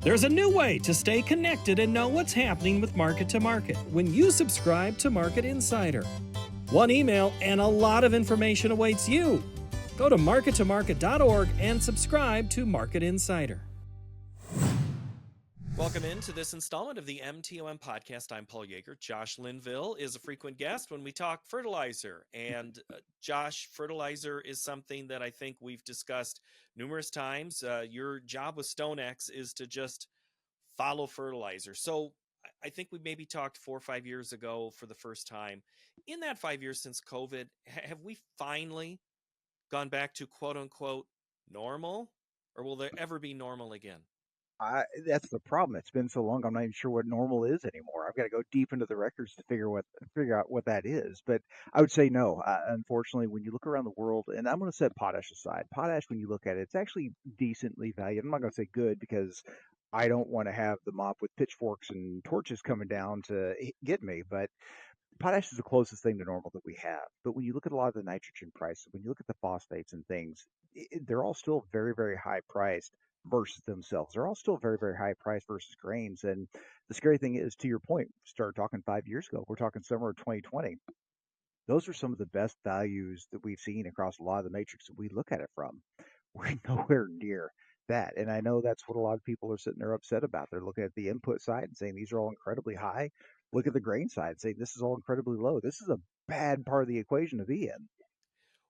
There's a new way to stay connected and know what's happening with Market to Market when you subscribe to Market Insider. One email and a lot of information awaits you. Go to markettomarket.org and subscribe to Market Insider. Welcome into this installment of the MTOM podcast. I'm Paul Yeager. Josh Linville is a frequent guest when we talk fertilizer. And Josh, fertilizer is something that I think we've discussed numerous times. Your job with StoneX is to just follow fertilizer. So I think we maybe talked 4 or 5 years ago for the first time. In that 5 years since COVID, have we finally gone back to quote unquote normal, or will there ever be normal again? That's the problem. It's been so long, I'm not even sure what normal is anymore. I've got to go deep into the records to figure out what that is. But I would say no. Unfortunately, when you look around the world, and I'm going to set potash aside. Potash, when you look at it, it's actually decently valued. I'm not going to say good because I don't want to have the mob with pitchforks and torches coming down to get me. But potash is the closest thing to normal that we have. But when you look at a lot of the nitrogen prices, when you look at the phosphates and things, they're all still very, very high priced versus themselves. They're all still very, very high priced versus grains. And the scary thing is, to your point, started talking 5 years ago. We're talking summer of 2020. Those are some of the best values that we've seen across a lot of the matrix that we look at it from. We're nowhere near that. And I know that's what a lot of people are sitting there upset about. They're looking at the input side and saying these are all incredibly high. Look at the grain side and say this is all incredibly low. This is a bad part of the equation to be in.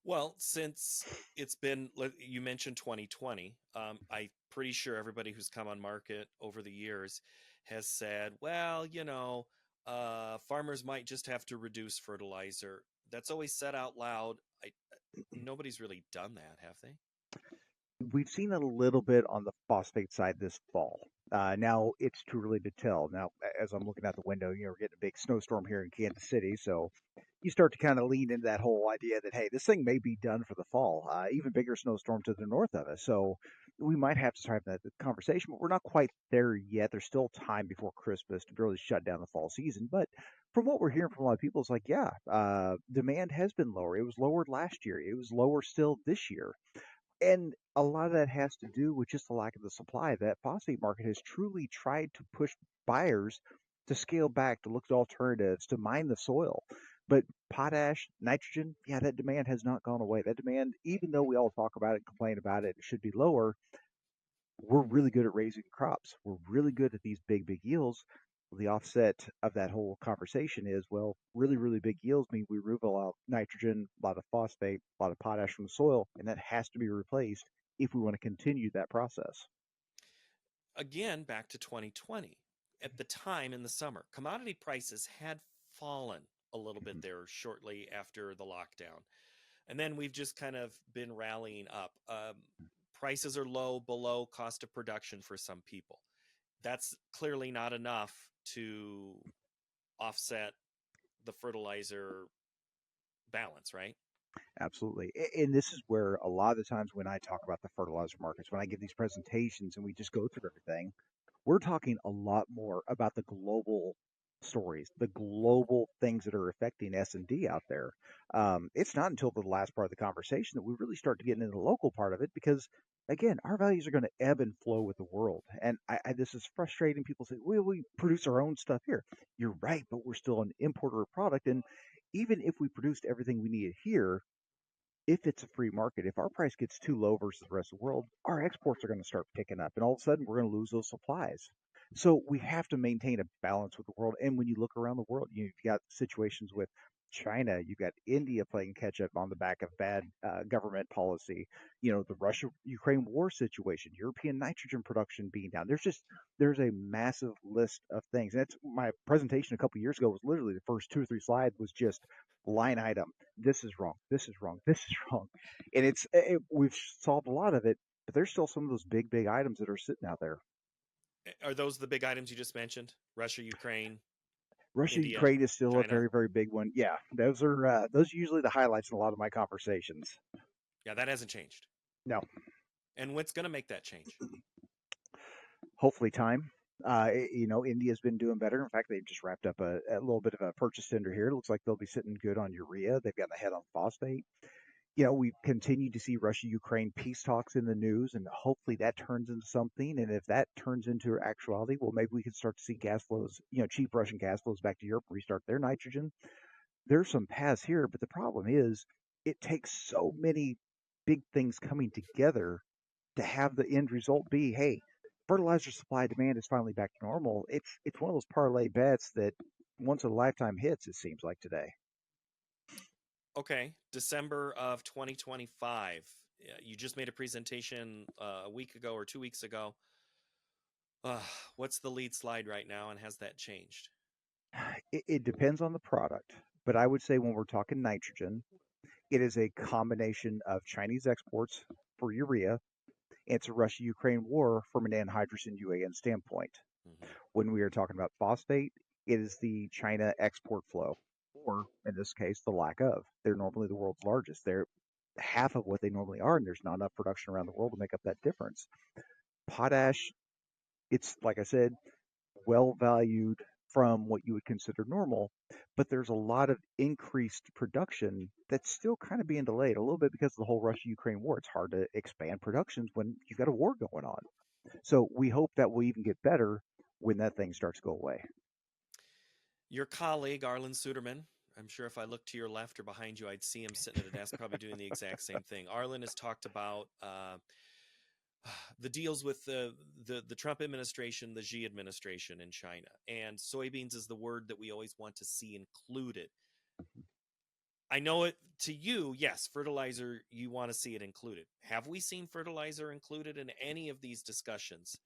Well, since it's been, you mentioned 2020, I'm pretty sure everybody who's come on market over the years has said, well, farmers might just have to reduce fertilizer. That's always said out loud. Nobody's really done that, have they? We've seen it a little bit on the phosphate side this fall. Now it's too early to tell. Now, as I'm looking out the window, we're getting a big snowstorm here in Kansas City, so you start to kind of lean into that whole idea that hey, this thing may be done for the fall. Even bigger snowstorm to the north of us, so we might have to have that conversation, but we're not quite there yet. There's still time before Christmas to really shut down the fall season, but from what we're hearing from a lot of people, it's like, yeah, demand has been lower. It was lowered last year. It was lower still this year. And a lot of that has to do with just the lack of the supply. That phosphate market has truly tried to push buyers to scale back, to look at alternatives, to mine the soil. But potash, nitrogen, yeah, that demand has not gone away. That demand, even though we all talk about it, complain about it, it should be lower, we're really good at raising crops. We're really good at these big, big yields. The offset of that whole conversation is, well, really, really big yields mean we remove a lot of nitrogen, a lot of phosphate, a lot of potash from the soil, and that has to be replaced if we want to continue that process. Again, back to 2020. At the time in the summer, commodity prices had fallen a little bit Mhm. there shortly after the lockdown. And then we've just kind of been rallying up. Prices are low, below cost of production for some people. That's clearly not enough to offset the fertilizer balance, right? Absolutely. And this is where a lot of the times when I talk about the fertilizer markets, when I give these presentations and we just go through everything, we're talking a lot more about the global stories, the global things that are affecting S&D out there. It's not until the last part of the conversation that we really start to get into the local part of it because, again, our values are going to ebb and flow with the world. And this is frustrating. People say, well, we produce our own stuff here. You're right, but we're still an importer of product. And even if we produced everything we needed here, if it's a free market, if our price gets too low versus the rest of the world, our exports are going to start picking up, and all of a sudden we're going to lose those supplies. So we have to maintain a balance with the world. And when you look around the world, you've got situations with China, you've got India playing catch up on the back of bad government policy. The Russia-Ukraine war situation, European nitrogen production being down. There's a massive list of things. And that's my presentation a couple of years ago was literally the first 2 or 3 slides was just line item. This is wrong. This is wrong. This is wrong. And we've solved a lot of it, but there's still some of those big, big items that are sitting out there. Are those the big items you just mentioned? Russia, Ukraine, Russia, India, Ukraine is still a China? very, very big one. Yeah, those are usually the highlights in a lot of my conversations. Yeah, that hasn't changed. No, And what's going to make that change? hopefully time. India's been doing better. In fact, they've just wrapped up a little bit of a purchase tender here. It looks like they'll be sitting good on urea. They've gotten ahead on phosphate. We continue to see Russia-Ukraine peace talks in the news, and hopefully that turns into something. And if that turns into actuality, well, maybe we can start to see gas flows, cheap Russian gas flows back to Europe, restart their nitrogen. There's some paths here, but the problem is it takes so many big things coming together to have the end result be, hey, fertilizer supply demand is finally back to normal. It's one of those parlay bets that once in a lifetime hits, it seems like today. Okay, December of 2025. You just made a presentation a week ago or 2 weeks ago. Uh, what's the lead slide right now, and has that changed? It depends on the product, but I would say when we're talking nitrogen, it is a combination of Chinese exports for urea. It's a Russia-Ukraine war from an anhydrous and UAN standpoint. Hmm. When we are talking about phosphate, it is the China export flow, or in this case, the lack of. They're normally the world's largest. They're half of what they normally are, and there's not enough production around the world to make up that difference. Potash, it's like I said, well valued from what you would consider normal, but there's a lot of increased production that's still kind of being delayed a little bit because of the whole Russia Ukraine war. It's hard to expand productions when you've got a war going on. So we hope that will even get better when that thing starts to go away. Your colleague, Arlen Suderman, I'm sure if I looked to your left or behind you, I'd see him sitting at a desk probably doing the exact same thing. Arlen has talked about the deals with the Trump administration, the Xi administration in China, and soybeans is the word that we always want to see included. I know it to you, yes, fertilizer, you want to see it included. Have we seen fertilizer included in any of these discussions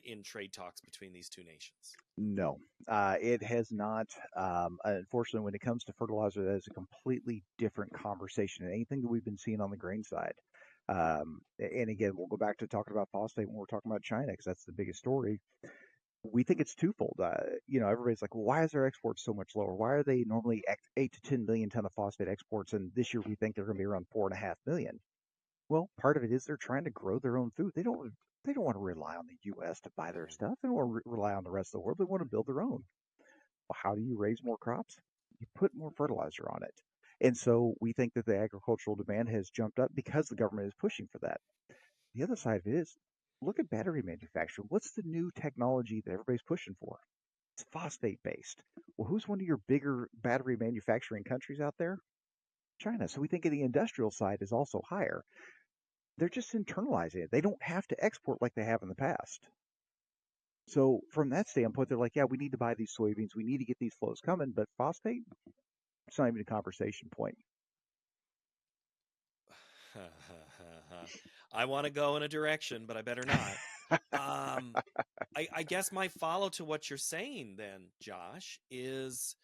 in trade talks between these two nations? No, it has not. Unfortunately, when it comes to fertilizer, that is a completely different conversation than anything that we've been seeing on the grain side. And again, we'll go back to talking about phosphate when we're talking about China because that's the biggest story. We think it's twofold. Everybody's like, well, why is their exports so much lower? Why are they normally 8 to 10 million ton of phosphate exports, and this year we think they're going to be around 4.5 million? Well, part of it is they're trying to grow their own food. They don't want to rely on the U.S. to buy their Mhm. stuff. They don't want to rely on the rest of the world. They want to build their own. Well, how do you raise more crops? You put more fertilizer on it. And so we think that the agricultural demand has jumped up because the government is pushing for that. The other side of it is look at battery manufacturing. What's the new technology that everybody's pushing for? It's phosphate based. Well, who's one of your bigger battery manufacturing countries out there? China. So we think the industrial side is also higher. They're just internalizing it. They don't have to export like they have in the past. So from that standpoint, they're like, yeah, we need to buy these soybeans. We need to get these flows coming. But phosphate, it's not even a conversation point. I want to go in a direction, but I better not. Um, I guess my follow to what you're saying then, Josh, is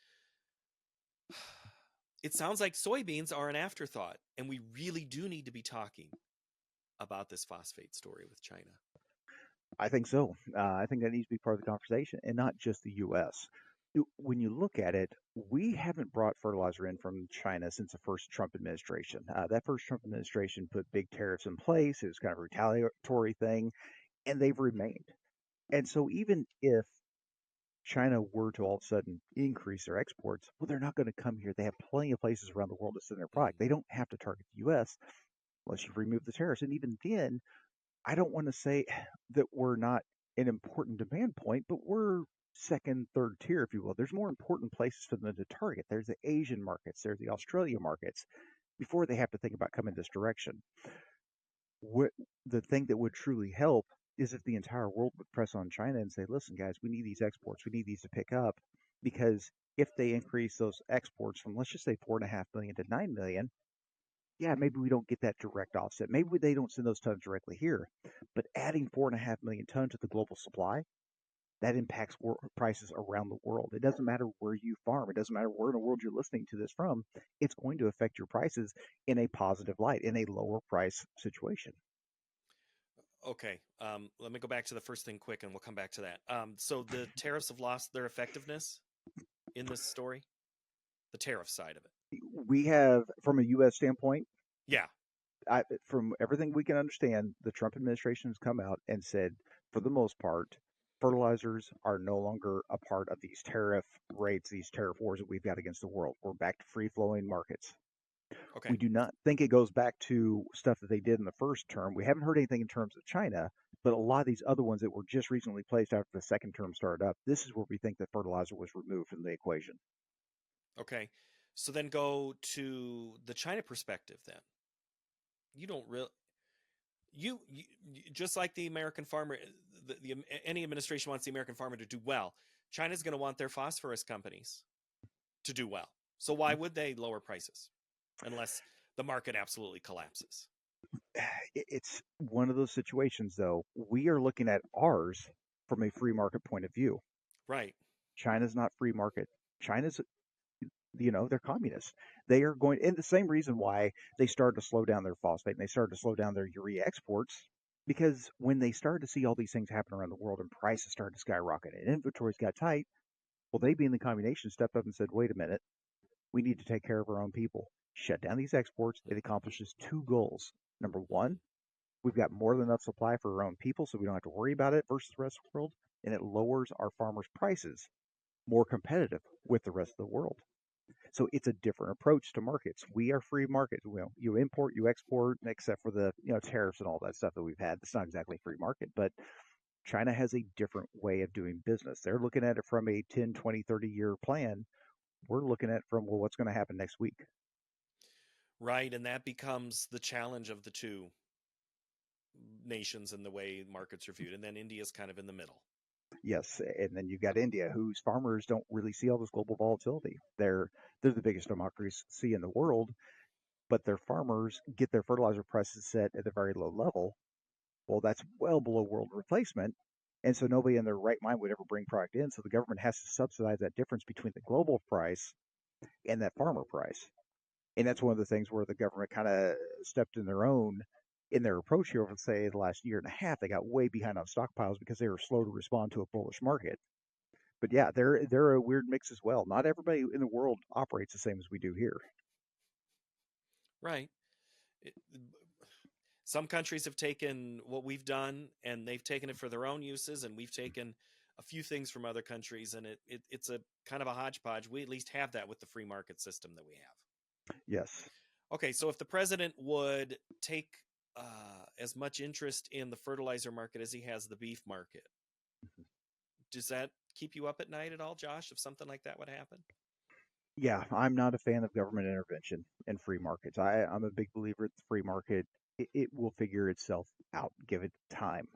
it sounds like soybeans are an afterthought, and we really do need to be talking about this phosphate story with China. I think so. I think that needs to be part of the conversation, and not just the U.S. When you look at it, we haven't brought fertilizer in from China since the first Trump administration. That first Trump administration put big tariffs in place. It was kind of a retaliatory thing, and they've remained. And so even if China were to all of a sudden increase their exports, well, they're not going to come here. They have plenty of places around the world to send their product. Mhm. They don't have to target the U.S. unless you remove the tariffs. And even then, I don't want to say that we're not an important demand point, but we're second, third tier, if you will. There's more important places for them to target. There's the Asian markets, there's the Australia markets before they have to think about coming this direction. What the thing that would truly help is if the entire world would press on China and say, listen, guys, we need these exports. We need these to pick up because if they increase those exports from, let's just say, 4.5 million to 9 million, yeah, maybe we don't get that direct offset. Maybe they don't send those tons directly here, but adding 4.5 million tons to the global supply, that impacts prices around the world. It doesn't matter where you farm. It doesn't matter where in the world you're listening to this from. It's going to affect your prices in a positive light, in a lower price situation. Okay, let me go back to the first thing quick, and we'll come back to that. So the tariffs have lost their effectiveness in this story, the tariff side of it. We have, from a U.S. standpoint, Yeah. from everything we can understand, the Trump administration has come out and said, for the most part, fertilizers are no longer a part of these tariff rates, these tariff wars that we've got against the world. We're back to free flowing markets. Okay. We do not think it goes back to stuff that they did in the first term. We haven't heard anything in terms of China, but a lot of these other ones that were just recently placed after the second term started up, this is where we think that fertilizer was removed from the equation. Okay. So then go to the China perspective then. You don't really just like the American farmer, any administration wants the American farmer to do well. China's going to want their phosphorus companies to do well. So why would they lower prices unless the market absolutely collapses? It's one of those situations, though. We are looking at ours from a free market point of view. Right. China's not free market. China's, they're communists. They are going, and the same reason why they started to slow down their phosphate and they started to slow down their urea exports, because when they started to see all these things happen around the world and prices started to skyrocket and inventories got tight, well, they being the commie nation stepped up and said, wait a minute, we need to take care of our own people. Shut down these exports. It accomplishes two goals. Number one, we've got more than enough supply for our own people, so we don't have to worry about it versus the rest of the world. And it lowers our farmers' prices more competitive with the rest of the world. So it's a different approach to markets. We are free markets. You import, you export, except for the tariffs and all that stuff that we've had. It's not exactly free market, but China has a different way of doing business. They're looking at it from a 10, 20, 30-year plan. We're looking at from, well, what's going to happen next week? Right. And that becomes the challenge of the two nations and the way markets are viewed. And then India's kind of in the middle. Yes, and then you've got India, whose farmers don't really see all this global volatility. They're the biggest democracy in the world, but their farmers get their fertilizer prices set at a very low level. Well, that's well below world replacement, and so nobody in their right mind would ever bring product in. So the government has to subsidize that difference between the global price and that farmer price. And that's one of the things where the government kind of stepped in their approach here over, say, the last year and a half. They got way behind on stockpiles because they were slow to respond to a bullish market. But yeah, they're a weird mix as well. Not everybody in the world operates the same as we do here. Right. It, some countries have taken what we've done and they've taken it for their own uses, and we've taken a few things from other countries, and it's a kind of a hodgepodge. We at least have that with the free market system that we have. Yes. Okay, so if the president would take as much interest in the fertilizer market as he has the beef market, does that keep you up at night at all, Josh, if something like that would happen? Yeah, I'm not a fan of government intervention in free markets. I'm a big believer in the free market. It will figure itself out. Give it time.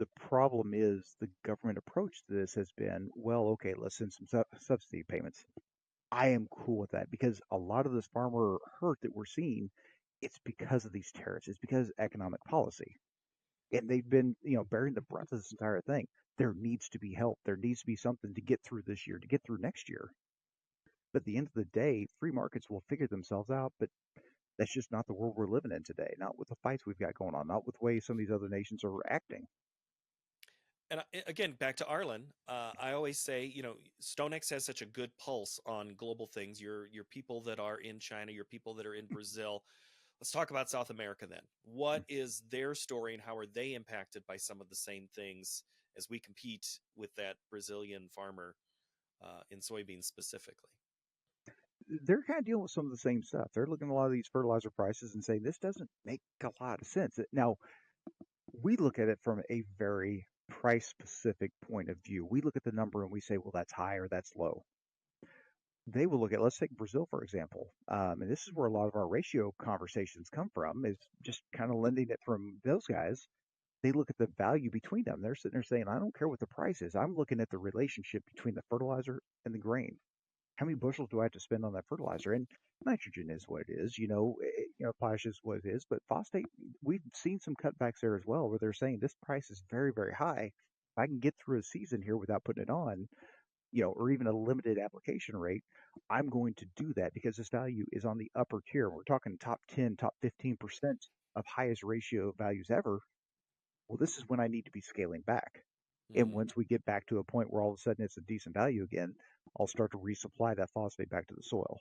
The problem is the government approach to this has been, well, okay, let's send some subsidy payments. I am cool with that because a lot of this farmer hurt that we're seeing, it's because of these tariffs. It's because of economic policy. And they've been, bearing the brunt of this entire thing. There needs to be help. There needs to be something to get through this year, to get through next year. But at the end of the day, free markets will figure themselves out. But that's just not the world we're living in today. Not with the fights we've got going on. Not with the way some of these other nations are acting. And again, back to Arlen, I always say, StoneX has such a good pulse on global things. Your people that are in China, your people that are in Brazil. Let's talk about South America then. What is their story, and how are they impacted by some of the same things as we compete with that Brazilian farmer in soybeans specifically? They're kind of dealing with some of the same stuff. They're looking at a lot of these fertilizer prices and saying this doesn't make a lot of sense. Now, we look at it from a very price specific point of view. We look at the number and we say, well, that's high or that's low. They will look at, let's take Brazil, for example. And this is where a lot of our ratio conversations come from, is just kind of lending it from those guys. They look at the value between them. They're sitting there saying, I don't care what the price is. I'm looking at the relationship between the fertilizer and the grain. How many bushels do I have to spend on that fertilizer? And nitrogen is what it is, potash is what it is, but phosphate, we've seen some cutbacks there as well, where they're saying this price is very, very high. If I can get through a season here without putting it on, or even a limited application rate, I'm going to do that because this value is on the upper tier. We're talking top 10, top 15% of highest ratio values ever. Well, this is when I need to be scaling back. And Mm. once we get back to a point where all of a sudden it's a decent value again, I'll start to resupply that phosphate back to the soil.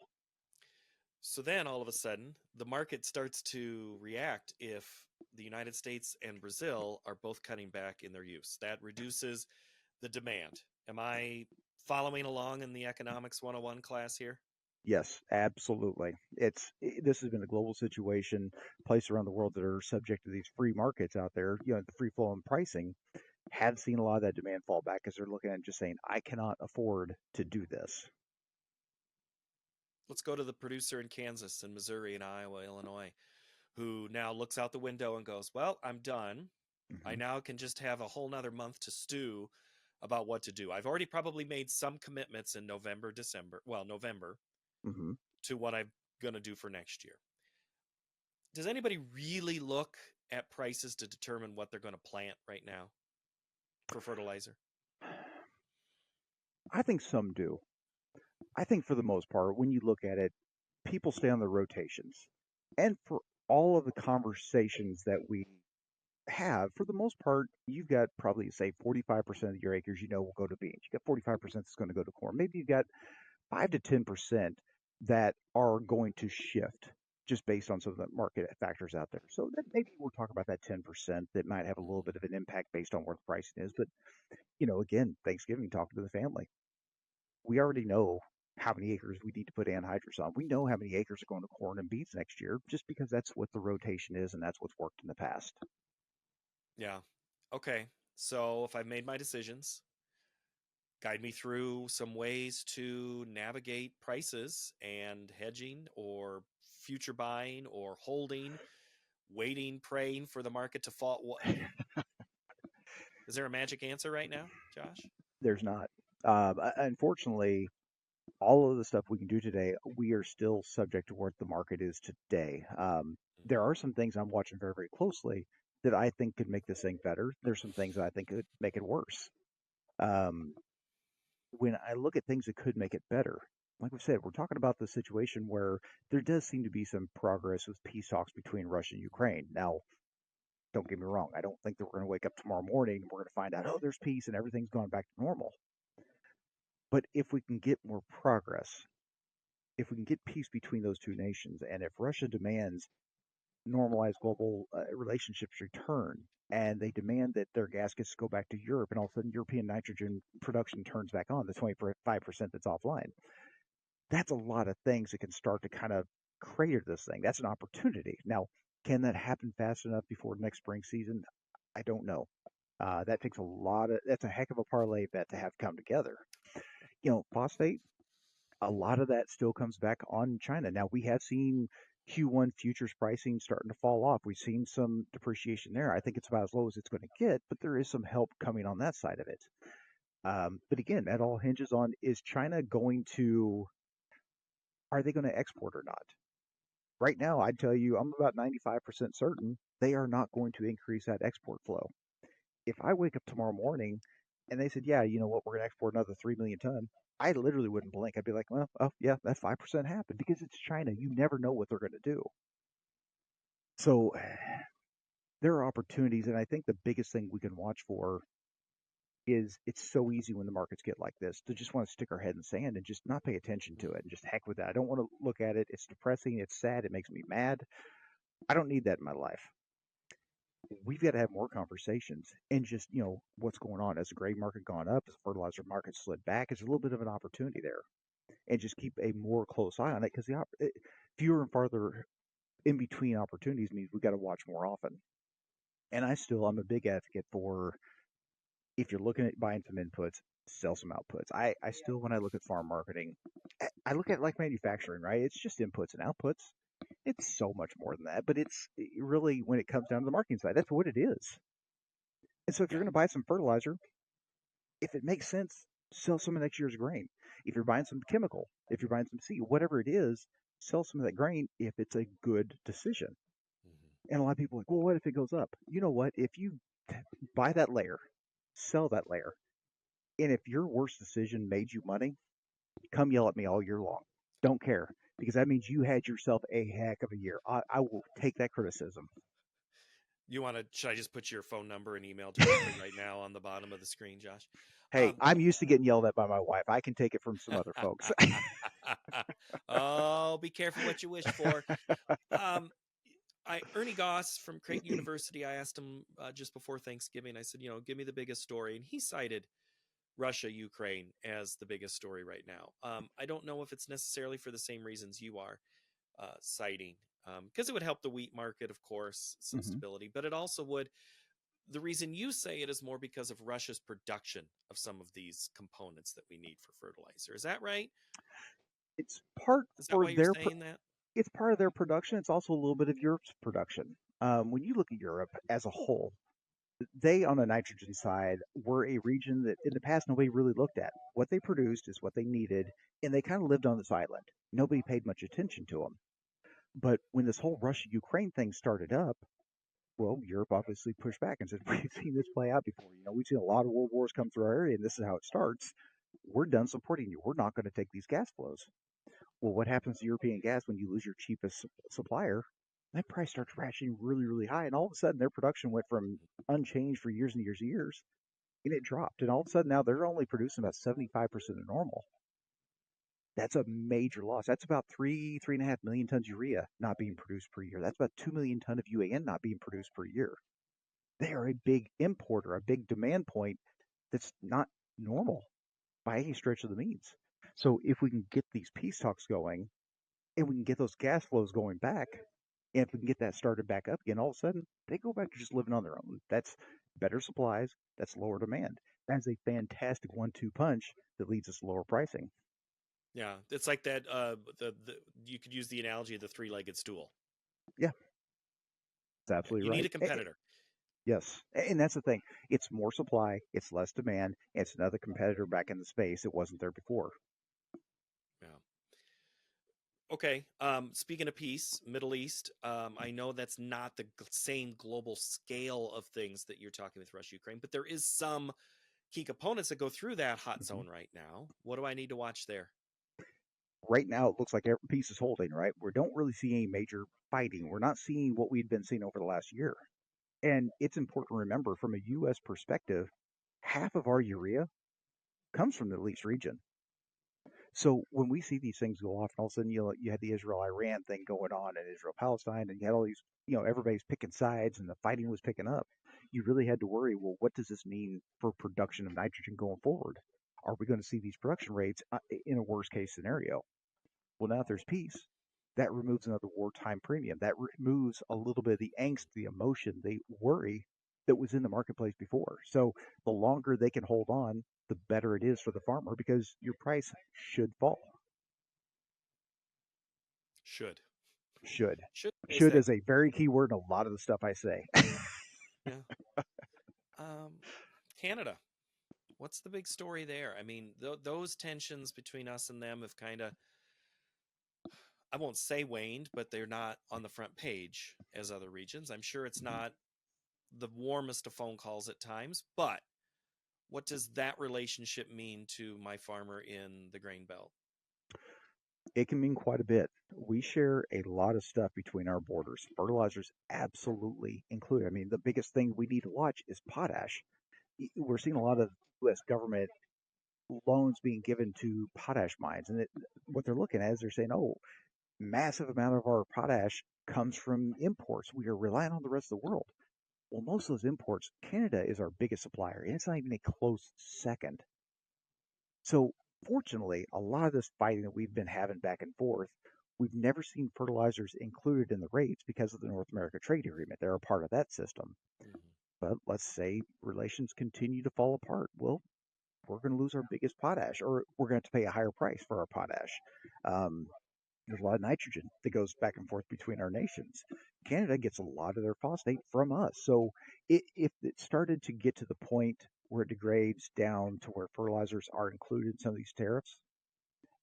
So then all of a sudden, the market starts to react if the United States and Brazil are both cutting back in their use. That reduces the demand. Am I following along in the economics 101 class here? Yes, absolutely. This has been a global situation, places around the world that are subject to these free markets out there, the free flow and pricing have seen a lot of that demand fall back because they're looking at it and just saying, I cannot afford to do this. Let's go to the producer in Kansas and Missouri and Iowa, Illinois, who now looks out the window and goes, well, I'm done. I Hmm. now can just have a whole nother month to stew about what to do. I've already probably made some commitments in November, December, well, November, Hmm. to what I'm going to do for next year. Does anybody really look at prices to determine what they're going to plant right now for fertilizer? I think some do. I think for the most part, when you look at it, people stay on their rotations. And for all of the conversations that we have, for the most part, you've got probably say 45% of your acres will go to beans. You got 45% that's going to go to corn. Maybe you've got 5 to 10% that are going to shift just based on some of the market factors out there. So that maybe we'll talk about that 10% that might have a little bit of an impact based on where the pricing is. But again, Thanksgiving, talking to the family, we already know how many acres we need to put anhydrous on. We know how many acres are going to corn and beans next year just because that's what the rotation is and that's what's worked in the past. Yeah. Okay. So if I've made my decisions, guide me through some ways to navigate prices and hedging or future buying or holding, waiting, praying for the market to fall. Is there a magic answer right now, Josh? There's not. Unfortunately, all of the stuff we can do today, we are still subject to what the market is today. There Hmm. are some things I'm watching very, very closely that I think could make this thing better. There's some things that I think could make it worse. Um, when I look at things that could make it better, like we said, we're talking about the situation where there does seem to be some progress with peace talks between Russia and Ukraine. Now, don't get me wrong, I don't think that we're going to wake up tomorrow morning and we're going to find out, oh, there's peace and everything's gone back to normal. But if we can get more progress, if we can get peace between those two nations, and if Russia demands normalized global relationships return, and they demand that their gas gets to go back to Europe, and all of a sudden European nitrogen production turns back on, the 25% that's offline, that's a lot of things that can start to kind of crater this thing. That's an opportunity. Now, can that happen fast enough before next spring season? I don't know. That takes that's a heck of a parlay bet to have come together. Phosphate, a lot of that still comes back on China. Now, we have seen Q1 futures pricing starting to fall off. We've seen some depreciation there. I think it's about as low as it's going to get, but there is some help coming on that side of it. But again, that all hinges on, is China are they going to export or not? Right now, I'd tell you, I'm about 95% certain they are not going to increase that export flow. If I wake up tomorrow morning and they said, yeah, you know what, we're going to export another 3 million ton, I literally wouldn't blink. I'd be like, well, oh, yeah, that 5% happened because it's China. You never know what they're going to do. So there are opportunities. And I think the biggest thing we can watch for is, it's so easy when the markets get like this to just want to stick our head in the sand and just not pay attention to it and just heck with that. I don't want to look at it. It's depressing. It's sad. It makes me mad. I don't need that in my life. We've got to have more conversations and just, what's going on. Has the grain market gone up? Has the fertilizer market slid back? Is a little bit of an opportunity there? And just keep a more close eye on it, because fewer and farther in between opportunities means we got to watch more often. And I'm a big advocate for, if you're looking at buying some inputs, sell some outputs. I still, when I look at farm marketing, I look at it like manufacturing, right? It's just inputs and outputs. It's so much more than that, but it's really, when it comes down to the marketing side, that's what it is. And so if you're Yeah. going to buy some fertilizer, if it makes sense, sell some of next year's grain. If you're buying some chemical, if you're buying some seed, whatever it is, sell some of that grain if it's a good decision. Hmm. And a lot of people are like, well, what if it goes up? You know what? If you buy that layer, sell that layer, and if your worst decision made you money, come yell at me all year long. Don't care, because that means you had yourself a heck of a year. I will take that criticism. Should I just put your phone number and email directly right now on the bottom of the screen, Josh? Hey, Um, I'm used to getting yelled at by my wife. I can take it from some other folks. oh, be careful what you wish for. Um, Ernie Goss from Creighton University, I asked him just before Thanksgiving. I said, give me the biggest story, and he cited Russia, Ukraine as the biggest story right now. I don't know if it's necessarily for the same reasons you are citing, because it would help the wheat market, of course, some Hmm. stability, but it also would. The reason you say it is more because of Russia's production of some of these components that we need for fertilizer. Is that right? It's part Is that for why you're their saying that? it's part of their production. It's also a little bit of Europe's production. When you look at Europe as a whole, they on the nitrogen side were a region that in the past nobody really looked at. What they produced is what they needed, and they kind of lived on this island. Nobody paid much attention to them. But when this whole Russia Ukraine thing started up, well, Europe obviously pushed back and said, "We've seen this play out before. We've seen a lot of world wars come through our area, and this is how it starts. We're done supporting you. We're not going to take these gas flows." Well, what happens to European gas when you lose your cheapest supplier? That price starts ratcheting really, really high, and all of a sudden their production went from unchanged for years and years and years, and it dropped. And all of a sudden now they're only producing about 75% of normal. That's a major loss. That's about 3.5 million tons urea not being produced per year. That's about 2 million ton of UAN not being produced per year. They are a big importer, a big demand point that's not normal by any stretch of the means. So if we can get these peace talks going and we can get those gas flows going back, and if we can get that started back up again, all of a sudden they go back to just living on their own. That's better supplies, that's lower demand. That's a fantastic 1-2 punch that leads us to lower pricing. Yeah, it's like that. The you could use the analogy of the three-legged stool. Yeah, that's Yeah, absolutely you need right. a competitor. Yes, and that's the thing. It's more supply, it's less demand, it's another competitor back in the space. It wasn't there before. Yeah. Okay. Speaking of peace, Middle East, I know that's not the same global scale of things that you're talking with Russia, Ukraine, but there is some key components that go through that hot Mhm. zone right now. What do I need to watch there? Right now, it looks like every piece is holding, right? We don't really see any major fighting. We're not seeing what we'd been seeing over the last year. And it's important to remember from a U.S. perspective, half of our urea comes from the Middle East region. So when we see these things go off, and all of a sudden you had the Israel-Iran thing going on, and Israel-Palestine, and you had all these, everybody's picking sides, and the fighting was picking up. You really had to worry, well, what does this mean for production of nitrogen going forward? Are we going to see these production rates in a worst case scenario? Well, now if there's peace, that removes another wartime premium. That removes a little bit of the angst, the emotion, the worry that was in the marketplace before. So the longer they can hold on, the better it is for the farmer because your price should fall. Should. Should. Is Should that? is a very key word in a lot of the stuff I say. Yeah. Um, Canada. What's the big story there? I mean, those tensions between us and them have kind of, I won't say waned, but they're not on the front page as other regions. I'm sure it's not the warmest of phone calls at times, but what does that relationship mean to my farmer in the grain belt? It can mean quite a bit. We share a lot of stuff between our borders. Fertilizers absolutely included. I mean, the biggest thing we need to watch is potash. We're seeing a lot of U.S. government loans being given to potash mines. And what they're looking at is they're saying, oh, massive amount of our potash comes from imports. We are relying on the rest of the world. Well, most of those imports, Canada is our biggest supplier, and it's not even a close second. So, fortunately, a lot of this fighting that we've been having back and forth, we've never seen fertilizers included in the rates because of the North America Trade Agreement. They're a part of that system. Mm-hmm. But let's say relations continue to fall apart. Well, we're going to lose our biggest potash, or we're going to have to pay a higher price for our potash. Um, there's a lot of nitrogen that goes back and forth between our nations. Canada gets a lot of their phosphate from us. So if it started to get to the point where it degrades down to where fertilizers are included in some of these tariffs,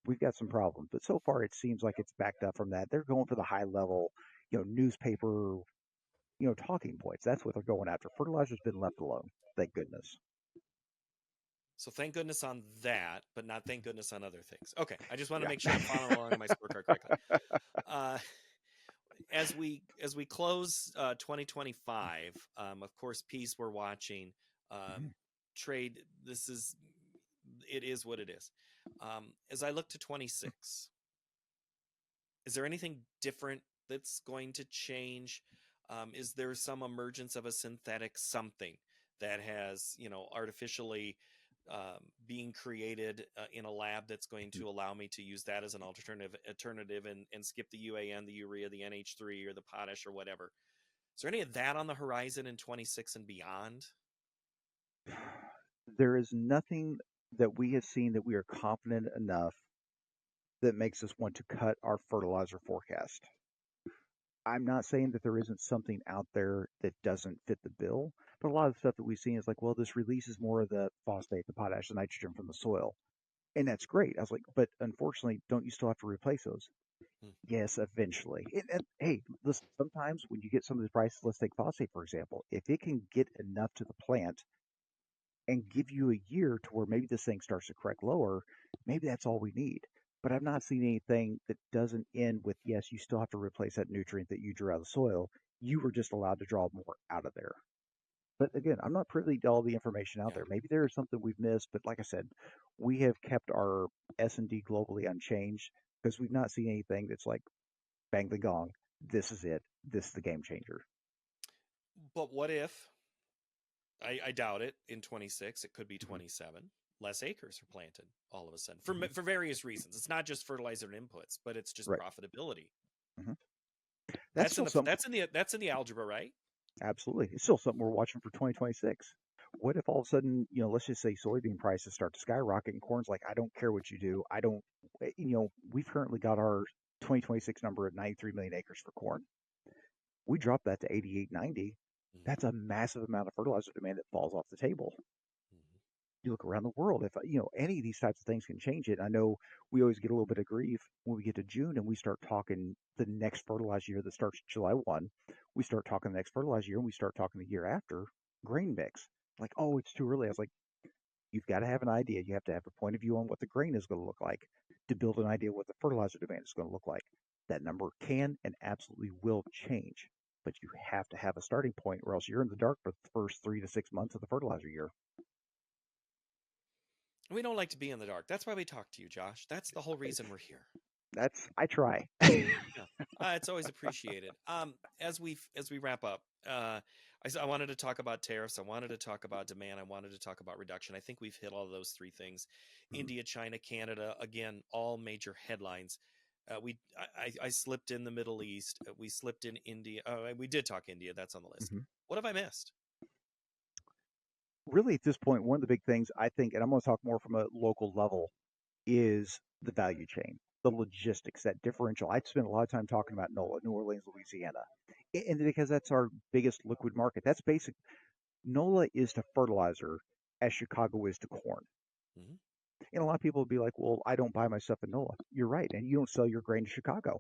we've got some problems. But so far, it seems like it's backed up from that. They're going for the high level, newspaper, talking points. That's what they're going after. Fertilizer's been left alone. Thank goodness. So thank goodness on that, but not thank goodness on other things. Okay, I just want to Yeah. make sure I'm following along in my scorecard correctly. Uh, as we close 2025, of course, peace we're watching. Mhm. Trade. It is what it is. As I look to 26, is there anything different that's going to change? Is there some emergence of a synthetic something that has, artificially being created in a lab that's going to allow me to use that as an alternative and skip the UAN, the urea, the NH3, or the potash or whatever. Is there any of that on the horizon in 26 and beyond? There is nothing that we have seen that we are confident enough that makes us want to cut our fertilizer forecast. I'm not saying that there isn't something out there that doesn't fit the bill, but a lot of the stuff that we've seen is like, well, this releases more of the phosphate, the potash, the nitrogen from the soil. And that's great. I was like, but unfortunately, don't you still have to replace those? Hmm. Yes, eventually. And hey, listen, sometimes when you get some of these prices, let's take phosphate, for example, if it can get enough to the plant and give you a year to where maybe this thing starts to correct lower, maybe that's all we need. But I've not seen anything that doesn't end with, yes, you still have to replace that nutrient that you drew out of the soil. You were just allowed to draw more out of there. But again, I'm not privy to all the information out Yeah. there. Maybe there is something we've missed, but like I said, we have kept our S&D globally unchanged because we've not seen anything that's like bang the gong. This is it. This is the game changer. But what if, I doubt it, in 26, it could be Hmm. 27, less acres are planted all of a sudden Hmm. for various reasons. It's not just fertilizer and inputs, but it's just Right. profitability. Hmm. That's still something. That's in the algebra, right? Absolutely. It's still something we're watching for 2026. What if all of a sudden, let's just say soybean prices start to skyrocket and corn's like, I don't care what you do. I don't, we've currently got our 2026 number at 93 million acres for corn. We drop that to 88, 90. Hmm. That's a massive amount of fertilizer demand that falls off the table. Hmm. You look around the world, if any of these types of things can change it. I know we always get a little bit of grief when we get to June and we start talking the next fertilizer year that starts July 1. We start talking the next fertilizer year and we start talking the year after grain mix. Like, oh, it's too early. I was like, you've got to have an idea. You have to have a point of view on what the grain is going to look like to build an idea what the fertilizer demand is going to look like. That number can and absolutely will change, but you have to have a starting point, or else you're in the dark for the first 3 to 6 months of the fertilizer year. We don't like to be in the dark. That's why we talk to you, Josh. That's the whole reason we're here. I try. Yeah, it's always appreciated. As we wrap up, I wanted to talk about tariffs. I wanted to talk about demand. I wanted to talk about reduction. I think we've hit all those three things. India, China, Canada, again, all major headlines. I slipped in the Middle East. We slipped in India. Oh, we did talk India. That's on the list. Hmm. What have I missed? Really, at this point, one of the big things I think, and I'm going to talk more from a local level, is the value chain, the logistics, that differential. I spent a lot of time talking about NOLA, New Orleans, Louisiana, and because that's our biggest liquid market. That's basic. NOLA is to fertilizer as Chicago is to corn. Hmm. And a lot of people would be like, well, I don't buy my stuff in NOLA. You're right. And you don't sell your grain to Chicago.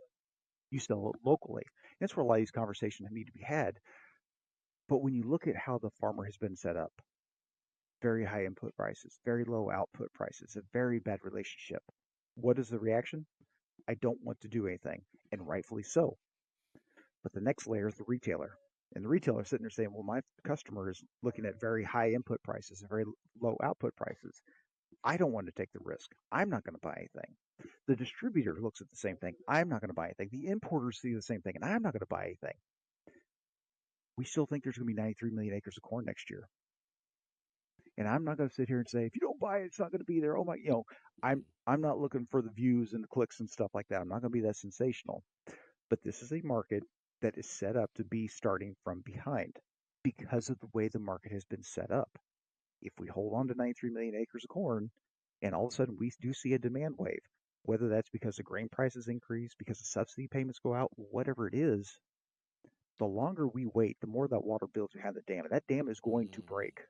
You sell it locally. And that's where a lot of these conversations need to be had. But when you look at how the farmer has been set up, very high input prices, very low output prices, a very bad relationship. What is the reaction? I don't want to do anything, and rightfully so. But the next layer is the retailer. And the retailer is sitting there saying, well, my customer is looking at very high input prices and very low output prices. I don't want to take the risk. I'm not going to buy anything. The distributor looks at the same thing. I'm not going to buy anything. The importers see the same thing, and I'm not going to buy anything. We still think there's going to be 93 million acres of corn next year. And I'm not going to sit here and say, if you don't buy it, it's not going to be there. Oh my, I'm not looking for the views and the clicks and stuff like that. I'm not going to be that sensational. But this is a market that is set up to be starting from behind because of the way the market has been set up. If we hold on to 93 million acres of corn and all of a sudden we do see a demand wave, whether that's because the grain prices increase, because the subsidy payments go out, whatever it is, the longer we wait, the more that water builds behind the dam. And that dam is going to Hmm. break.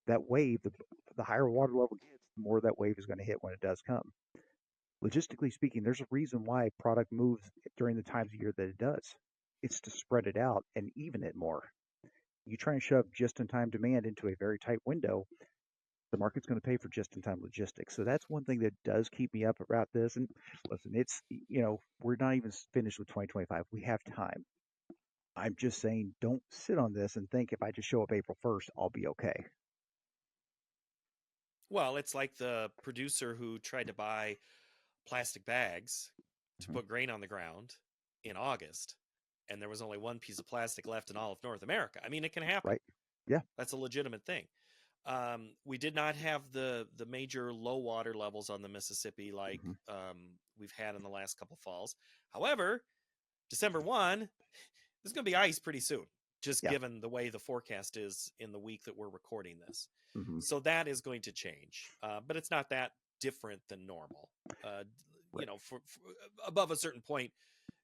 That wave, the higher water level gets, the more that wave is going to hit when it does come. Logistically speaking, there's a reason why product moves during the times of year that it does. It's to spread it out and even it more. You try and shove just in time demand into a very tight window, the market's going to pay for just in time logistics. So that's one thing that does keep me up about this. And listen, we're not even finished with 2025. We have time. I'm just saying, don't sit on this and think if I just show up April 1st, I'll be okay. Well, it's like the producer who tried to buy plastic bags to Mm-hmm. put grain on the ground in August, and there was only one piece of plastic left in all of North America. I mean, it can happen. Right? Yeah. That's a legitimate thing. We did not have the major low water levels on the Mississippi like Hmm. we've had in the last couple falls. However, December 1, there's going to be ice pretty soon, just Yeah. given the way the forecast is in the week that we're recording this. Hmm. So that is going to change, but it's not that different than normal. Right. For above a certain point,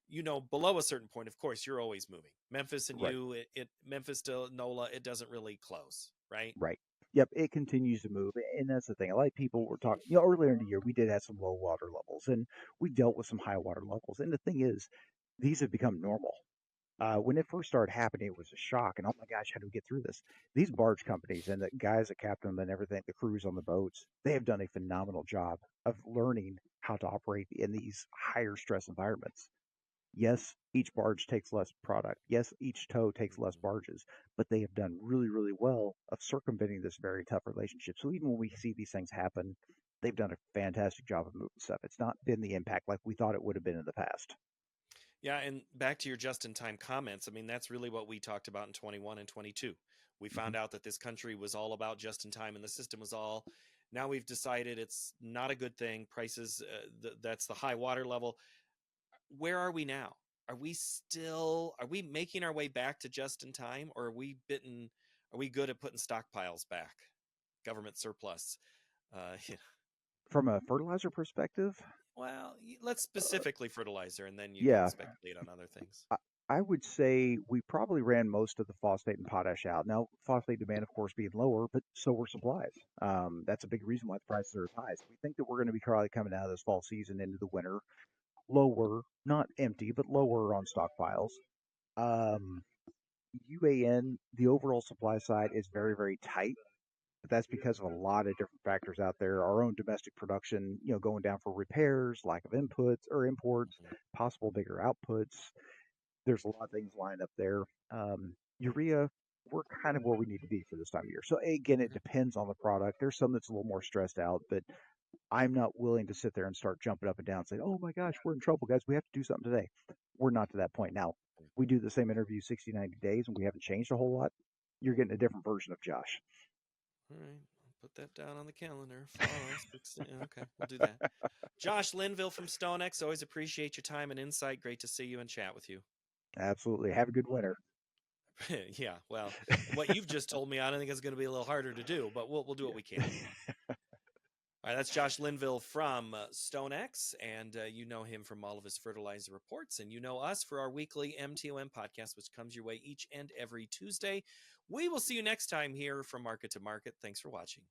below a certain point, of course, you're always moving. Memphis and Right. Memphis to NOLA, it doesn't really close, right? Right. Yep, it continues to move, and that's the thing. A lot of people were talking, earlier in the year, we did have some low water levels, and we dealt with some high water levels. And the thing is, these have become normal. When it first started happening, it was a shock, and oh my gosh, how do we get through this? These barge companies and the guys that captain them and everything, the crews on the boats, they have done a phenomenal job of learning how to operate in these higher stress environments. Yes, each barge takes less product. Yes, each tow takes less Mhm. barges, but they have done really, really well of circumventing this very tough relationship. So even when we see these things happen, they've done a fantastic job of moving stuff. It's not been the impact like we thought it would have been in the past. Yeah, and back to your just-in-time comments, I mean, that's really what we talked about in 21 and 22. We Hmm. found out that this country was all about just-in-time, and the system was all. Now we've decided it's not a good thing. Prices, that's the high water level. Where are we now? Are we making our way back to just-in-time, or are we good at putting stockpiles back? Government surplus. Yeah. From a fertilizer perspective, Well, let's specifically fertilizer, and then you can yeah, speculate on other things. I, I would say we probably ran most of the phosphate and potash out. Now, phosphate demand, of course, being lower, but so were supplies. That's a big reason why the prices are as high. So we think that we're going to be probably coming out of this fall season into the winter lower, not empty, but lower on stockpiles. Um, UAN, the overall supply side is very, very tight, but that's because of a lot of different factors out there. Our own domestic production, going down for repairs, lack of inputs or imports, Mhm. possible bigger outputs. There's a lot of things lined up there. Urea, we're kind of where we need to be for this time of year. So again, it Mhm. depends on the product. There's some that's a little more stressed out, but I'm not willing to sit there and start jumping up and down and say, "Oh my gosh, we're in trouble, guys. We have to do something today." We're not to that point now. We do the same interview 60, 90 days, and we haven't changed a whole lot. You're getting a different version of Josh. All right, I'll put that down on the calendar. Fall 16. Okay, we'll do that. Josh Linville from StoneX. Always appreciate your time and insight. Great to see you and chat with you. Absolutely. Have a good winter. Yeah, well, what you've just told me, I don't think it's going to be a little harder to do, but we'll do what we can. All right, that's Josh Linville from StoneX, and you know him from all of his fertilizer reports, and you know us for our weekly MTOM podcast, which comes your way each and every Tuesday. We will see you next time here from Market to Market. Thanks for watching.